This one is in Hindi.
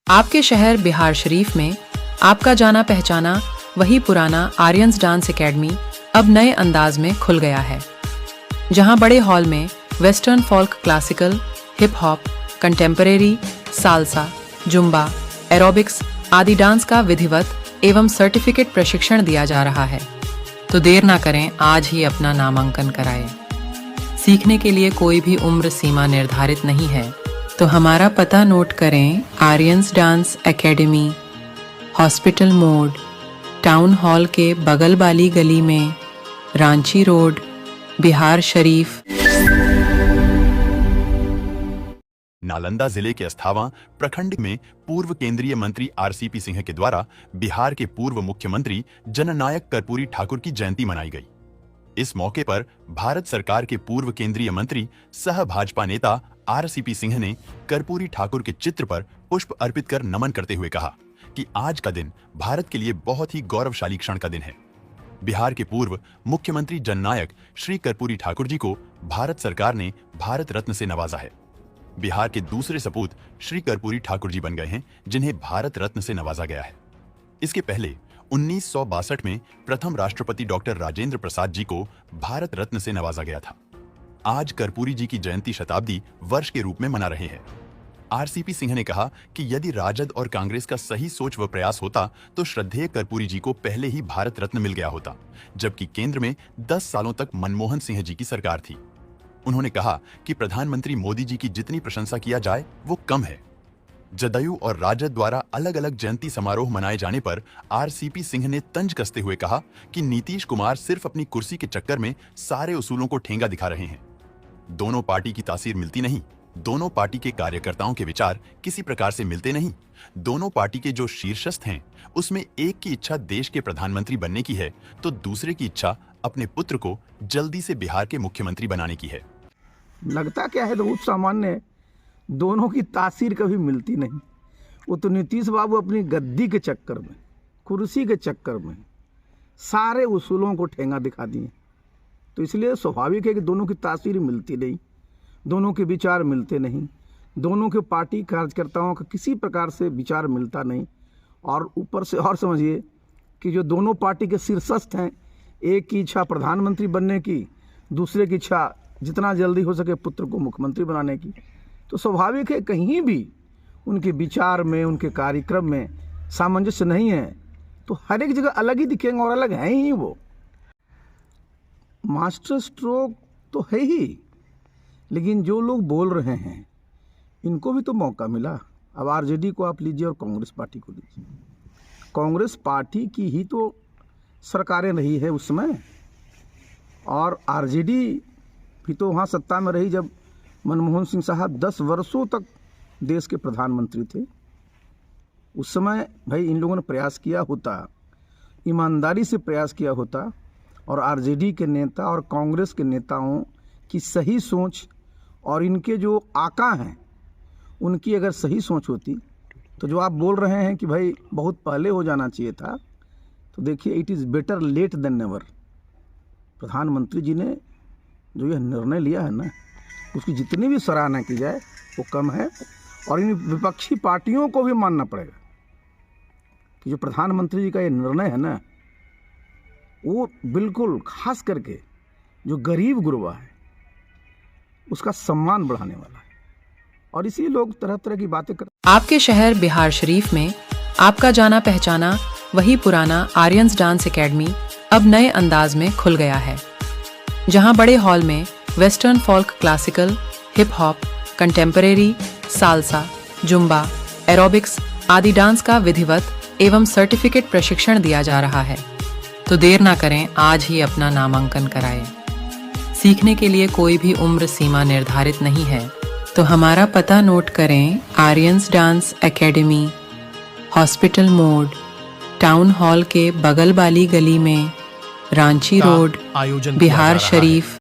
आपके शहर बिहार शरीफ में आपका जाना पहचाना वही पुराना आर्यंस डांस एकेडमी अब नए अंदाज में खुल गया है, जहां बड़े हॉल में western folk classical, hip hop, contemporary, salsa, Zumba, aerobics आदि डांस का विधिवत एवं सर्टिफिकेट प्रशिक्षण दिया जा रहा है। तो देर ना करें, आज ही अपना नामांकन कराएं। सीखने के लिए कोई भी उम्र सीमा निर्धारित नहीं है, तो हमारा पता नोट करें। Aryans dance academy, hospital mode, town hall के बगल वाली गली में, रांची रोड, बिहार शरीफ। नालंदा जिले के अस्थावां प्रखंड में पूर्व केंद्रीय मंत्री आरसीपी सिंह के द्वारा बिहार के पूर्व मुख्यमंत्री जननायक कर्पूरी ठाकुर की जयंती मनाई गई। इस मौके पर भारत सरकार के पूर्व केंद्रीय मंत्री सह भाजपा नेता आरसीपी सिंह ने कर्पूरी ठाकुर के चित्र पर पुष्प अर्पित कर नमन करते हुए कहा कि आज का दिन भारत के लिए बहुत ही गौरवशाली क्षण का दिन है। बिहार के पूर्व मुख्यमंत्री जननायक श्री कर्पूरी ठाकुर जी को भारत सरकार ने भारत रत्न से नवाजा है। बिहार के दूसरे सपूत श्री कर्पूरी ठाकुर जी बन गए हैं, जिन्हें भारत रत्न से नवाजा गया है। इसके पहले 1962 में प्रथम राष्ट्रपति डॉक्टर राजेंद्र प्रसाद जी को भारत रत्न से नवाजा गया था। आज कर्पूरी जी की जयंती शताब्दी वर्ष के रूप में मना रहे हैं। आरसीपी सिंह ने कहा कि यदि राजद और कांग्रेस का सही सोच व प्रयास होता तो श्रद्धेय कर्पूरी जी को पहले ही भारत रत्न मिल गया होता, जबकि केंद्र में 10 सालों तक मनमोहन सिंह जी की सरकार थी। उन्होंने कहा कि प्रधानमंत्री मोदी जी की जितनी प्रशंसा किया जाए वो कम है। जदयू और राजद द्वारा अलग अलग जयंती समारोह मनाए जाने पर आरसीपी सिंह ने तंज कसते हुए कहा कि नीतीश कुमार सिर्फ अपनी कुर्सी के चक्कर में सारे उसूलों को ठेंगा दिखा रहे हैं। दोनों पार्टी की तासीर मिलती नहीं, दोनों पार्टी के कार्यकर्ताओं के विचार किसी प्रकार से मिलते नहीं। दोनों पार्टी के जो शीर्षस्थ हैं, उसमें एक की इच्छा देश के प्रधानमंत्री बनने की है, तो दूसरे की इच्छा अपने पुत्र को जल्दी से बिहार के मुख्यमंत्री बनाने की है। लगता क्या है, बहुत सामान्य, दोनों की तासीर कभी मिलती नहीं। वो तो नीतीश बाबू अपनी गद्दी के चक्कर में, कुर्सी के चक्कर में सारे उसूलों को ठेंगा दिखा दिए, तो इसलिए स्वाभाविक है कि दोनों की तासीर मिलती नहीं, दोनों के विचार मिलते नहीं, दोनों के पार्टी कार्यकर्ताओं का किसी प्रकार से विचार मिलता नहीं। और ऊपर से और समझिए कि जो दोनों पार्टी के शीर्षस्थ हैं, एक की इच्छा प्रधानमंत्री बनने की, दूसरे की इच्छा जितना जल्दी हो सके पुत्र को मुख्यमंत्री बनाने की, तो स्वाभाविक है कहीं भी उनके विचार में, उनके कार्यक्रम में सामंजस्य नहीं है, तो हर एक जगह अलग ही दिखेंगे और अलग हैं ही। वो मास्टर स्ट्रोक तो है ही, लेकिन जो लोग बोल रहे हैं इनको भी तो मौका मिला। अब आरजेडी को आप लीजिए और कांग्रेस पार्टी को लीजिए, कांग्रेस पार्टी की ही तो सरकारें रही है उस समय, और आरजेडी भी तो वहाँ सत्ता में रही जब मनमोहन सिंह साहब 10 वर्षों तक देश के प्रधानमंत्री थे। उस समय भाई इन लोगों ने प्रयास किया होता, ईमानदारी से प्रयास किया होता, और आरजेडी के नेता और कांग्रेस के नेताओं की सही सोच और इनके जो आका हैं उनकी अगर सही सोच होती, तो जो आप बोल रहे हैं कि भाई बहुत पहले हो जाना चाहिए था, तो देखिए it is better late than never. प्रधानमंत्री जी ने जो यह निर्णय लिया है ना, उसकी जितनी भी सराहना की जाए वो कम है। और इन विपक्षी पार्टियों को भी मानना पड़ेगा कि जो प्रधानमंत्री जी का ये निर्णय है ना, वो बिल्कुल खास करके जो गरीब गुरबा है उसका सम्मान बढ़ाने वाला है, और इसी लोग तरह तरह की बातें कर। आपके शहर बिहार शरीफ में आपका जाना पहचाना वही पुराना आर्यंस डांस एकेडमी अब नए अंदाज में खुल गया है, जहां बड़े हॉल में western folk classical, hip hop, contemporary, salsa, Zumba, aerobics आदि डांस का विधिवत एवं सर्टिफिकेट प्रशिक्षण दिया जा रहा है। तो देर ना करें, आज ही अपना नामांकन कराएं। सीखने के लिए कोई भी उम्र सीमा निर्धारित नहीं है, तो हमारा पता नोट करें। Aryans dance academy, hospital mode, town hall के बगल वाली गली में, रांची का रोड, आयोजन किया बिहार जा रहा है। शरीफ,